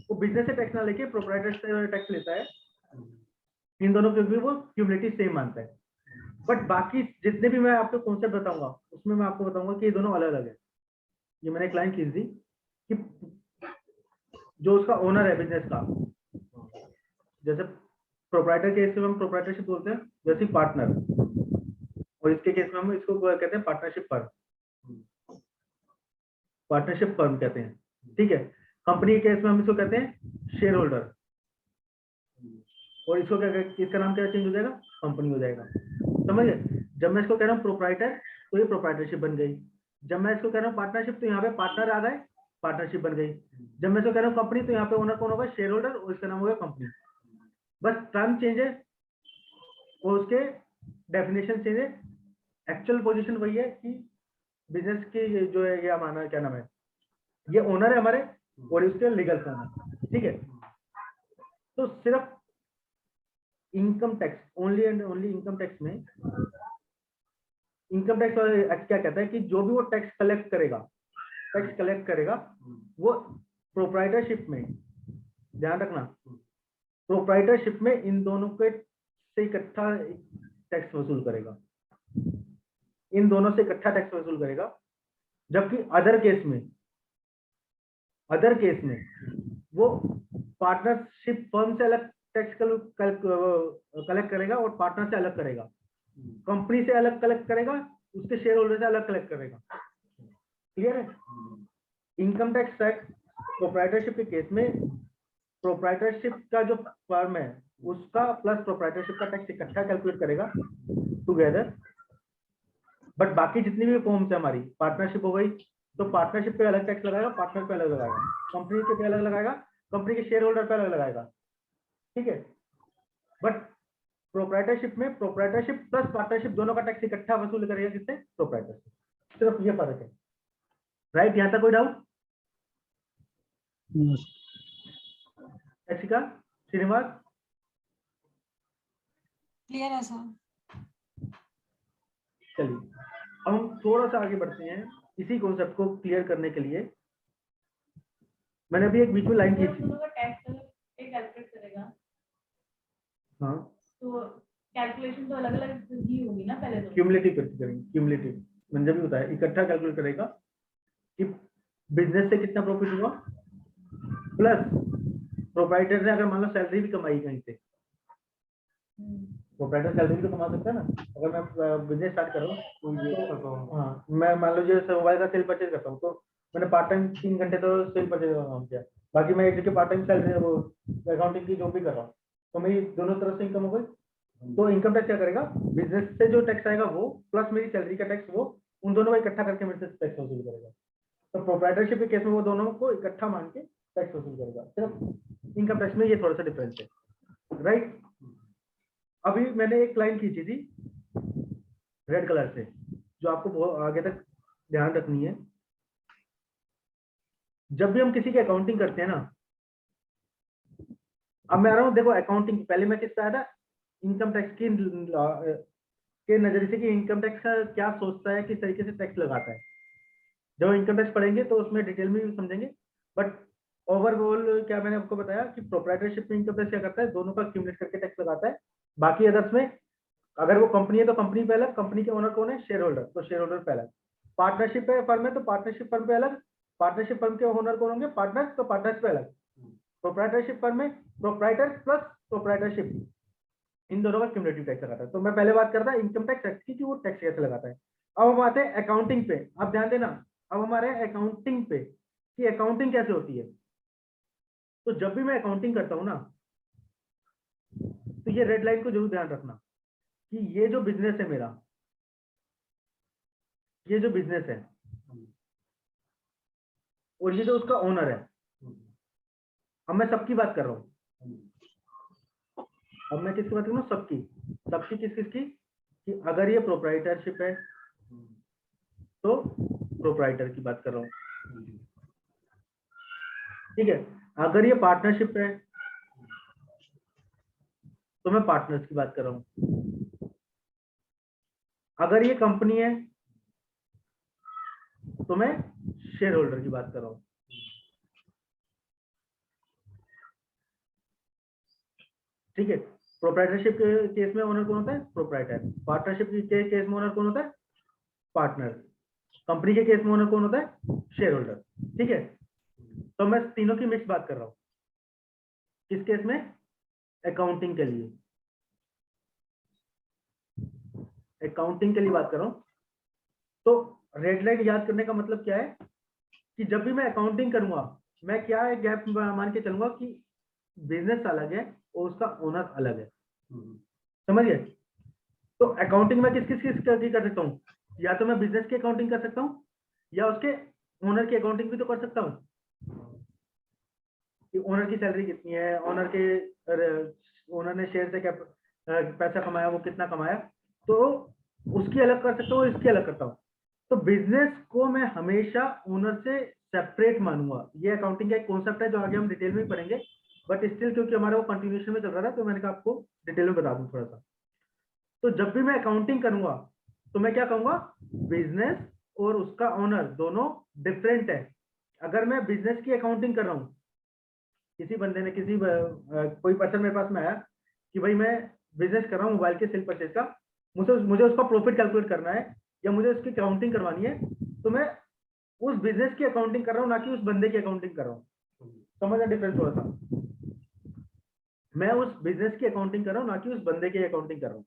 वो बिजनेस से टैक्स ना लेके प्रोप्राइटर से टैक्स लेता है। इन दोनों के भी वो क्यूमुलेटिव सेम मानता है। बट बाकी जितने भी मैं आपको कॉन्सेप्ट बताऊंगा उसमें मैं आपको बताऊंगा कि ये दोनों अलग अलग है। ये मैंने क्लाइंट चीज दी कि जो उसका ओनर है बिजनेस का, जैसे प्रोप्राइटर केस में हम प्रोप्राइटरशिप बोलते हैं, जैसे पार्टनर, और इसके केस में हम इसको कहते हैं पार्टनरशिप फर्म, पार्टनरशिप फर्म कहते हैं। ठीक है, कंपनी के केस में हम इसको कहते हैं शेयर होल्डर, और इसको क्या, इसका नाम क्या चेंज हो जाएगा, कंपनी हो जाएगा। समझ गए? जब मैं इसको कह रहा हूँ प्रोप्राइटर तो ये प्रोप्राइटरशिप बन गई। जब मैं इसको कह रहा हूँ पार्टनरशिप तो यहाँ पे पार्टनर आ गए, पार्टनरशिप बन गई। जब मैं इसको कह रहा हूँ कंपनी तो यहाँ पे ओनर कौन होगा, शेयर होल्डर, और इसका नाम होगा कंपनी। बस टर्म चेंज है और उसके डेफिनेशन चेंज है, एक्चुअल पोजीशन वही है कि बिजनेस की जो है, ये हमारा क्या नाम है, ये ओनर है हमारे और इसके लीगल फॉर्म है। ठीक है, तो सिर्फ income tax, only and only income tax में, इनकम टैक्स एक्ट क्या कहता है कि जो भी वो टैक्स कलेक्ट करेगा, टैक्स कलेक्ट करेगा वो प्रोप्राइटरशिप में, ध्यान रखना, प्रोप्राइटरशिप में इन दोनों के से इकट्ठा टैक्स वसूल करेगा, इन दोनों से इकट्ठा टैक्स वसूल करेगा। जबकि अदर केस में वो पार्टनरशिप फर्म से अलग टैक्स कलेक्ट करेगा और पार्टनर से अलग करेगा, कंपनी से अलग कलेक्ट करेगा, उसके शेयर होल्डर से अलग कलेक्ट करेगा। क्लियर है? इनकम टैक्स प्रोप्राइटरशिप के केस में प्रोप्राइटरशिप का जो फर्म है उसका प्लस प्रोप्राइटरशिप का टैक्स इकट्ठा कैलकुलेट करेगा टुगेदर। बट बाकी जितनी भी फॉर्म्स है हमारी, पार्टनरशिप हो गई तो पार्टनरशिप पे अलग टैक्स लगाएगा, पार्टनर पे अलग लगाएगा, कंपनी के पे अलग लगाएगा, कंपनी के शेयर होल्डर पे अलग लगाएगा। ठीक है? बट प्रोप्राइटरशिप में प्रोप्राइटरशिप प्लस पार्टनरशिप दोनों का टैक्स इकट्ठा वसूल करेगा किससे? प्रोप्राइटरशिप। सिर्फ ये फर्क है। राइट? यहाँ तक कोई डाउट? शिका, श्रीनिवास, क्लियर है सर। चलिए अब हम थोड़ा सा आगे बढ़ते हैं इसी कॉन्सेप्ट को क्लियर करने के लिए। मैंने अभी एक बीच में लाइन की थी। कैलकुलेट करेगा हाँ, तो कैलकुलेशन तो अलग अलग ही होगी ना पहले तो। क्यूमुलेटिव करके करेंगे, क्यूमुलेटिव मैंने भी बताया, इकट्ठा कैलकुलेट करेगा कि बिजनेस से कितना प्रॉफिट हुआ प्लस प्रोप्राइटर ने अगर मान लो सैलरी भी कमाई कहीं से, प्रोप्राइटर सैलरी भी तो कमा सकता है ना। अगर मैं बिजनेस स्टार्ट कर रहा हूँ तो हाँ, मैं मान लो जैसे मोबाइल का सेल परचेज करता हूँ तो मैंने पार्ट टाइम 3 घंटे तो सेल परचेज का काम किया, बाकी मैं एक जगह पार्ट टाइम सैलरी वो अकाउंटिंग की जॉब भी कर रहा हूँ, तो मेरी दोनों तरफ से इनकम हो गई। तो इनकम टैक्स क्या करेगा? बिजनेस से जो टैक्स आएगा वो प्लस मेरी सैलरी का टैक्स, वो उन दोनों को इकट्ठा करके मेरे से टैक्स वसूल करेगा। तो प्रोप्राइटरशिप के केस में वो दोनों को इकट्ठा मान के टैक्स वसूल करेगा। सिर्फ इनकम टैक्स में ये थोड़ा सा डिफरेंस है। राइट? अभी मैंने एक लाइन खींची थी रेड कलर से जो आपको बहुत आगे तक ध्यान रखनी है। जब भी हम किसी की अकाउंटिंग करते हैं ना, अब मैं आ रहा हूं, देखो अकाउंटिंग पहले मैं किस पे आया था? इनकम टैक्स की के नजरिए से कि इनकम टैक्स का क्या सोचता है, किस तरीके से टैक्स लगाता है। जब इनकम टैक्स पढ़ेंगे तो उसमें डिटेल में भी समझेंगे। बट ओवरऑल क्या मैंने आपको बताया कि प्रोप्राइटरशिप में इनकम टैक्स क्या करता है? दोनों का क्यूमुलेट करके टैक्स लगाता है। बाकी अदर्स में अगर वो कंपनी है तो कंपनी पे अलग, कंपनी के ओनर कौन है? शेयर होल्डर, तो शेयर होल्डर पे अलग। पार्टनरशिप है फर्म है तो पार्टनरशिप फर्म पे अलग, पार्टनरशिप फर्म के ओनर कौन होंगे? पार्टनर्स, तो पार्टनर्स पे अलग। प्रोप्राइटरशिप फर्म में प्रोप्राइटर प्लस प्रोप्राइटरशिप इन दोनों का क्यूमुलेटिव टैक्स लगाता है। तो मैं पहले बात करता इनकम टैक्स एक्ट की कि वो टैक्स कैसे लगाता है। अब हम आते हैं अकाउंटिंग पे, आप ध्यान देना। अब हमारे अकाउंटिंग पे कि अकाउंटिंग कैसे होती है। तो जब भी मैं अकाउंटिंग करता हूं ना, तो ये रेड लाइन को जरूर ध्यान रखना कि ये जो बिजनेस है मेरा, ये जो बिजनेस है और ये जो उसका ओनर है, अब मैं सबकी बात कर रहा हूं। अब मैं किसकी बात कर रहा हूं? सबकी। सबकी किसकी? कि अगर ये प्रोप्राइटरशिप है तो प्रोप्राइटर की बात कर रहा हूं, ठीक है। अगर ये पार्टनरशिप है तो मैं पार्टनर्स की बात कर रहा हूं। अगर ये कंपनी है तो मैं शेयर होल्डर की बात कर रहा हूं। ठीक है? प्रोप्राइटरशिप के केस में ओनर कौन होता है? प्रोप्राइटर। पार्टनरशिप के केस में ओनर कौन होता है? पार्टनर। कंपनी के केस में ओनर कौन होता है? Share holder. ठीक है? तो मैं तीनों की मिक्स बात कर रहा हूं। किस केस में? अकाउंटिंग के लिए। अकाउंटिंग के लिए बात कर रहा हूं। तो रेड लाइन याद करने का मतलब क्या है कि जब भी मैं अकाउंटिंग करूंगा, मैं क्या है गैप मान के चलूंगा कि बिजनेस अलग है और उसका ओनर अलग है। समझिए? तो अकाउंटिंग में किस किस की कर सकता हूँ? या तो मैं बिजनेस की अकाउंटिंग कर सकता हूँ या उसके ओनर की अकाउंटिंग भी तो कर सकता हूँ कि ओनर की सैलरी कितनी है, ओनर ने शेयर से क्या पैसा कमाया, वो कितना कमाया, तो उसकी अलग कर सकता हूँ, इसकी अलग करता हूँ। तो बिजनेस को मैं हमेशा ओनर से सेपरेट मानूंगा। ये अकाउंटिंग का एक कॉन्सेप्ट है जो आगे हम डिटेल में पढ़ेंगे, बट स्टिल क्योंकि हमारा वो कंटिन्यूएशन में चल रहा है तो मैंने कहा आपको डिटेल में बता दूं थोड़ा सा। तो जब भी मैं अकाउंटिंग करूंगा तो मैं क्या कहूंगा? बिजनेस और उसका ओनर दोनों डिफरेंट है। अगर मैं बिजनेस की अकाउंटिंग कर रहा हूँ, किसी बंदे ने कोई पर्सन मेरे पास में आया कि भाई मैं बिजनेस कर रहा हूँ मोबाइल के सेल परचेज का, मुझे उसका प्रॉफिट कैलकुलेट करना है या मुझे उसकी अकाउंटिंग करवानी है, तो मैं उस बिजनेस की अकाउंटिंग कर रहा हूँ, ना कि उस बंदे की अकाउंटिंग कर रहा हूँ। समझना डिफरेंस थोड़ा सा। मैं उस बिजनेस की अकाउंटिंग कर रहा हूँ, ना कि उस बंदे की अकाउंटिंग कर रहा हूँ।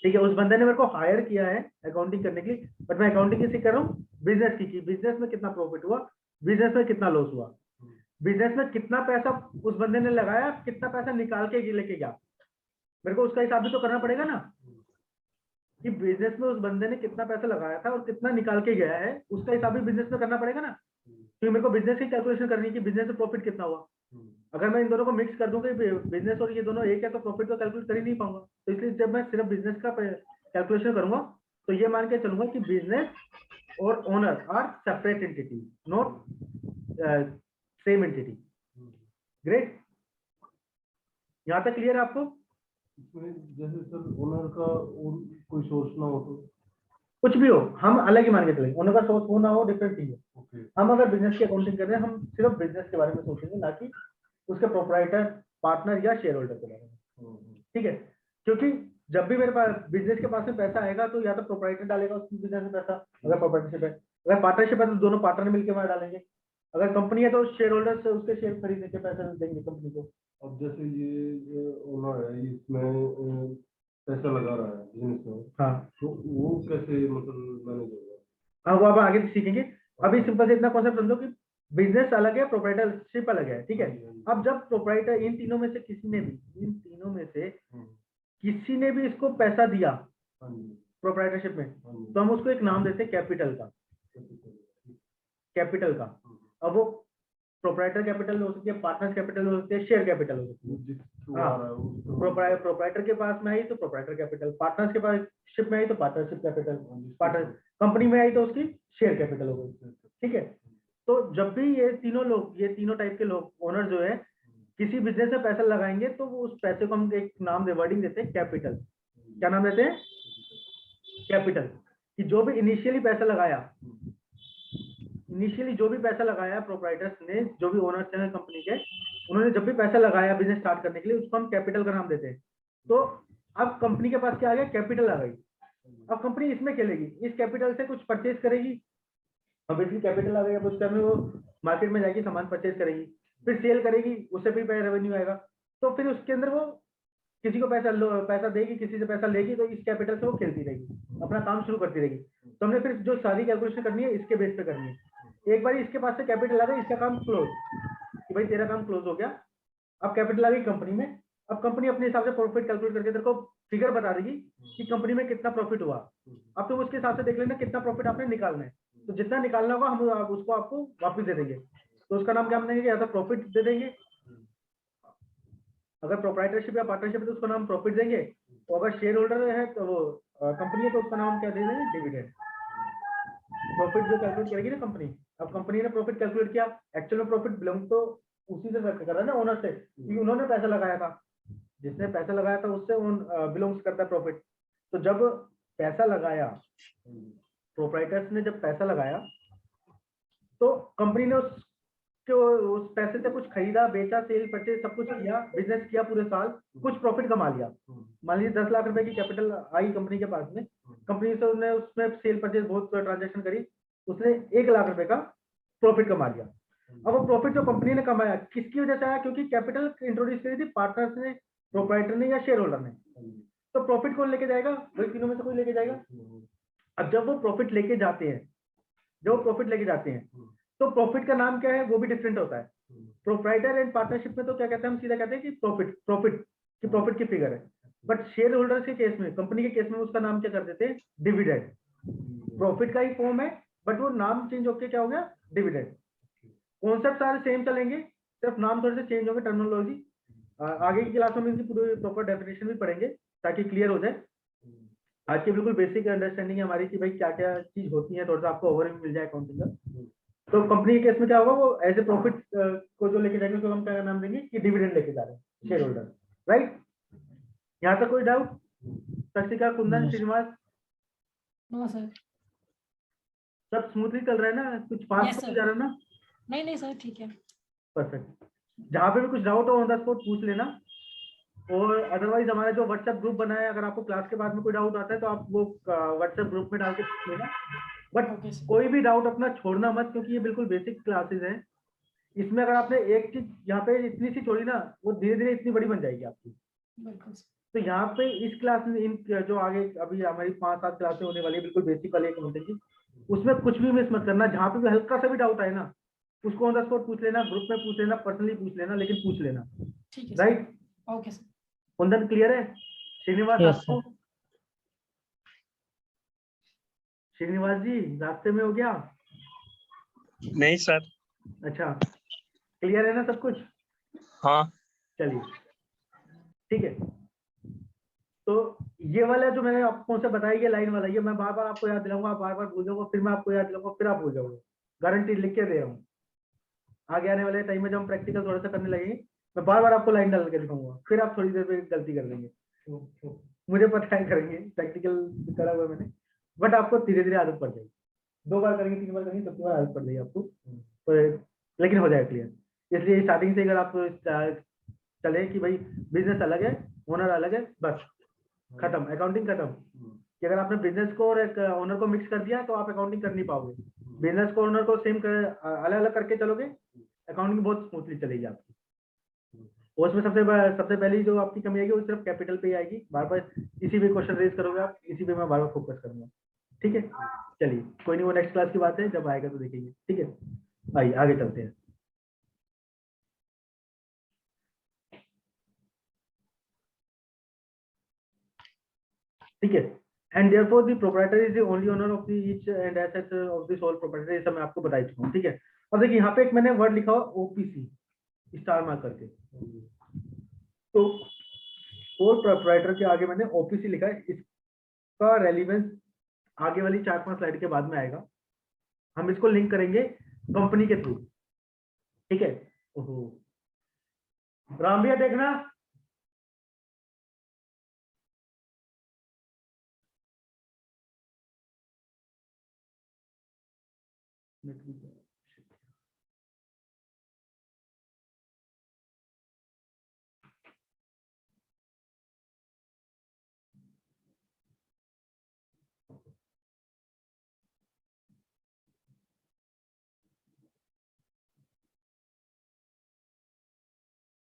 ठीक है, उस बंदे ने मेरे को हायर किया है अकाउंटिंग करने के लिए, बट मैं अकाउंटिंग किसी कर रहा हूँ बिजनेस की, बिजनेस में कितना प्रॉफिट हुआ, बिजनेस में कितना लॉस हुआ, बिजनेस में कितना पैसा उस बंदे ने लगाया, कितना पैसा निकाल के लेके गया, मेरे को उसका हिसाब भी तो करना पड़ेगा ना, कि बिजनेस में उस बंदे ने कितना पैसा लगाया था और कितना निकाल के गया है, उसका हिसाब भी बिजनेस में करना पड़ेगा ना। क्योंकि मेरे को बिजनेस की कैलकुलेशन करनी है कि बिजनेस में प्रॉफिट कितना हुआ। अगर मैं इन दोनों को मिक्स कर दूं कि बिजनेस और ये दोनों एक है, तो प्रॉफिट तो कैलकुलेट कर ही नहीं पाऊंगा। तो इसलिए जब मैं सिर्फ बिजनेस का कैलकुलेशन करूंगा, तो ये मान के चलूंगा कि बिजनेस और owner are separate entity, not same entity. Great, यहाँ तक क्लियर है आपको? इसमें जैसे सर ओनर का और कोई सोर्स ना हो तो कुछ भी हो, हम अलग ही मान के चलेंगे, ओनर का सोर्स हो ना हो डिफरेंट चीज है। ओके हम अगर बिजनेस की अकाउंटिंग कर रहे हैं, हम सिर्फ बिजनेस के बारे में सोचेंगे, ना कि उसके प्रोप्राइटर, पार्टनर या शेयर होल्डर के बारे में। ठीक है, क्योंकि जब भी मेरे पास बिजनेस के पास में पैसा आएगा, तो या तो प्रोप्राइटर डालेगा उस बिजनेस में पैसा, अगर प्रोप्राइटरशिप है। अगर पार्टनरशिप है तो दोनों पार्टनर मिलकर वहां डालेंगे। अगर कंपनी है तो शेयर होल्डर से उसके शेयर खरीदने के पैसे देंगे कंपनी को। अब जैसे ये ओनर है, इसमें पैसा लगा रहा है बिजनेस में, हाँ तो वो कैसे मतलब मैनेज होगा? हाँ, वो अब आगे सीखेंगे। अभी सिंपल से इतना कॉन्सेप्ट समझो कि बिजनेस अलग है, प्रोप्राइटरशिप अलग है। ठीक है, अब जब प्रोप्राइटर इन तीनों में से किसी ने भी, इन तीनों में से किसी ने भी इसको पैसा दिया प्रोप्राइटरशिप में, तो हम उसको एक नाम देते हैं कैपिटल का। कैपिटल का, अब वो प्रोप्राइटर कैपिटल हो सकती है, पार्टनर कैपिटल हो सकती है, शेयर कैपिटल हो सकती है। हाँ, प्रोप्राइटर के पास में आई तो प्रोप्राइटर कैपिटल, पार्टनर्स के पास शिप में आई तो पार्टनरशिप कैपिटल, पार्टनर कंपनी में आई तो उसकी शेयर कैपिटल हो गई। ठीक है, तो जब भी ये तीनों लोग, ये तीनों टाइप के लोग, ओनर जो है, किसी बिजनेस में पैसा लगाएंगे, तो वो उस पैसे को हम एक नाम वर्डिंग देते हैं कैपिटल। क्या नाम देते हैं? कैपिटल। कि जो भी इनिशियली पैसा लगाया, इनिशियली जो भी पैसा लगाया प्रोप्राइटर्स ने, जो भी ओनर्स हैं कंपनी के, उन्होंने जब भी पैसा लगाया बिजनेस स्टार्ट करने के लिए, उसको हम कैपिटल का नाम देते हैं। तो अब कंपनी के पास क्या आ गया? कैपिटल आ गई। अब कंपनी इसमें खेलेगी, इस कैपिटल से कुछ परचेज करेगी। अब इसकी कैपिटल आ गई, अब उस टाइम में वो मार्केट में जाएगी, सामान परचेज करेगी, फिर सेल करेगी, उससे भी रेवेन्यू आएगा। तो फिर उसके अंदर वो किसी को पैसा देगी, किसी से पैसा लेगी, तो इस कैपिटल से वो खेलती रहेगी, अपना काम शुरू करती रहेगी। तो हमने फिर जो सारी कैलकुलेशन करनी है इसके बेस पे करनी है। एक बार इसके पास से कैपिटल आ गई, इसका काम क्लोज, कि भाई तेरा काम क्लोज हो गया। अब कैपिटल आ गई कंपनी में, अब कंपनी अपने हिसाब से प्रॉफिट कैलकुलेट करके तेरे को फिगर बता देगी कि कंपनी में कितना प्रॉफिट हुआ। अब तुम उसके हिसाब से देख लेना कितना प्रॉफिट आपने निकालना है, तो जितना निकालना होगा हम उसको आपको वापस दे देंगे। तो उसका नाम क्या हम देंगे? या तो प्रॉफिट दे देंगे, अगर प्रोप्राइटरशिप या पार्टनरशिप है तो उसका नाम प्रॉफिट देंगे, और अगर शेयर होल्डर है तो वो कंपनी है तो उसका नाम क्या दे देंगे? डिविडेंड। प्रॉफिट जो कैलकुलेट करेगी ना कंपनी, अब कंपनी ने प्रॉफिट कैलकुलेट किया, एक्चुअल में प्रॉफिट बिलोंग तो उसी से कर रहा है ना, ओनर से, क्योंकि उन्होंने पैसा लगाया था। जिसने पैसा लगाया था उससे बिलोंग्स करता है प्रॉफिट। तो जब पैसा लगाया, प्रोप्राइटर्स ने जब पैसा लगाया, तो कंपनी ने उस पैसे से कुछ खरीदा, बेचा, सेल परचेज सब कुछ किया, बिजनेस किया पूरे साल, कुछ प्रॉफिट कमा लिया। मान लीजिए 10 लाख रुपए की कैपिटल आई कंपनी के पास में, कंपनी से उसने उसमें सेल परचेज बहुत ट्रांजैक्शन करी, उसने 1 लाख रुपए का प्रॉफिट कमा लिया। अब वो प्रॉफिट जो कंपनी ने कमाया किसकी वजह से आया? क्योंकि कैपिटल इंट्रोड्यूस करी थी पार्टनर्स ने, प्रोप्राइटर ने या शेयर होल्डर ने। तो प्रॉफिट कौन लेके जाएगा? वही तीनों में से कोई लेके जाएगा। अब जब वो प्रॉफिट लेके जाते हैं, तो प्रॉफिट का नाम क्या है? वो भी डिफरेंट होता है। प्रोप्राइटर एंड पार्टनरशिप में तो क्या कहते हैं, हम सीधा कहते हैं कि प्रॉफिट की फिगर है। बट शेयर होल्डर्स के केस में, कंपनी के केस में, उसका नाम क्या कर देते हैं? डिविडेंड। प्रॉफिट का ही फॉर्म है, बट वो नाम चेंज होकर क्या हो गया? डिविडेंड। कॉन्सेप्ट सारे सेम चलेंगे, सिर्फ नाम थोड़े से चेंज होंगे, टर्मिनोलॉजी। आगे की क्लास में इनकी पूरी प्रॉपर डेफिनेशन भी पढ़ेंगे ताकि क्लियर हो जाए। आज की बिल्कुल बेसिक अंडरस्टैंडिंग है हमारी कि भाई क्या क्या चीज होती है, थोड़ा सा आपको ओवरव्यू मिल जाए अकाउंटिंग का। तो कंपनी के केस में क्या होगा? वो एज ए प्रॉफिट को जो लेके जाएंगे उसको हम क्या नाम देंगे? कि डिविडेंड लेके जा रहे हैं, शेयर होल्डर। राइट, यहाँ तक कोई doubt? Shashika, Kundan, Yes. Srinivas? No sir. सब स्मूथली चल रहा है ना, कुछ फास्ट Yes, तो नहीं sir. जा रहा ना? नहीं सर ठीक है. परफेक्ट। जहाँ पे भी कुछ डाउट हो ऑन द स्पॉट पूछ लेना, और अदरवाइज हमारा जो व्हाट्सएप ग्रुप बना है, अगर आपको क्लास के बाद में कोई डाउट आता है तो आप वो व्हाट्सएप ग्रुप में डाल के पूछ लेना। But Okay, sir. कोई भी डाउट अपना छोड़ना मत, क्योंकि ये बिल्कुल बेसिक क्लासेस हैं। इसमें अगर आपने एक चीज यहाँ पे इतनी सी छोड़ी ना, वो धीरे धीरे इतनी बड़ी बन जाएगी आपकी। बिल्कुल sir. तो यहाँ पे इस क्लास में, इन जो आगे अभी हमारी 5-7 क्लासें होने वाली है, बिल्कुल बेसिक वाली अकाउंटिंग की, उसमें कुछ भी मिस मत करना। जहाँ पे भी हल्का सा भी डाउट आए ना, उसको ऑन द स्पॉट पूछ लेना, ग्रुप में पूछ लेना, पर्सनली पूछ लेना, लेकिन पूछ लेना। ठीक है. Right? Okay sir. Kundan clear है? श्रीनिवास Yes, आपको? श्रीनिवास जी रास्ते में हो गया? नहीं सर। अच्छा, क्लियर है ना सब कुछ? हाँ। चलिए ठीक है। तो ये वाला जो मैंने आपको से बताया, ये लाइन वाला, ये मैं बार बार आपको याद दिलाऊंगा, आप बार बार भूल जाओगे, फिर मैं आपको याद दिलाऊंगा, फिर आप भूल जाओगे। गारंटी लिख के दे रहा हूँ। आगे आने वाले टाइम में जब हम प्रैक्टिकल थोड़ा सा करने लगेंगे, मैं बार बार आपको लाइन डाल के दिखाऊंगा, फिर आप थोड़ी देर में गलती कर देंगे। मुझे पता है करेंगे, प्रैक्टिकल करा हुआ मैंने, बट आपको धीरे धीरे आदत पड़ जाएगी। 2 बार करेंगे, 3 बार करेंगे, सबके बाद आदत पड़ जाएगी आपको, तो लेकिन हो जाएगा क्लियर। इसलिए स्टार्टिंग से अगर आप चले कि भाई बिजनेस अलग है, ओनर अलग है, बस खत्म, अकाउंटिंग खत्म। कि अगर आपने बिजनेस को और एक ओनर को मिक्स कर दिया तो आप अकाउंटिंग कर नहीं पाओगे। बिजनेस को ओनर को सेम अलग अलग करके चलोगे, अकाउंटिंग बहुत स्मूथली चलेगी आपकी। और उसमें सबसे पहली जो आपकी कमी आएगी वो सिर्फ कैपिटल पे ही आएगी। बार बार इसी पे क्वेश्चन रेज करोगे आप, इसी पे मैं बार बार फोकस करूंगा। ठीक है, चलिए कोई नहीं, वो नेक्स्ट क्लास की बात है, जब आएगा तो देखेंगे। ठीक है, आइए आगे चलते हैं। ठीक है, and therefore the proprietor is the only owner of the each and assets of the sole proprietor. ये सब मैं आपको बता चुका हूँ। ठीक है, अब देखिए यहाँ पे एक मैंने वर्ड लिखा हुआ ओपीसी स्टार मार्क करके, तो सोल प्रोप्राइटर के आगे मैंने ओपीसी लिखा है। इसका रेलिवेंस आगे वाली 4-5 स्लाइड के बाद में आएगा। हम इसको लिंक करेंगे कंपनी के थ्रू। ठीक है, ओहो राम भैया देखना,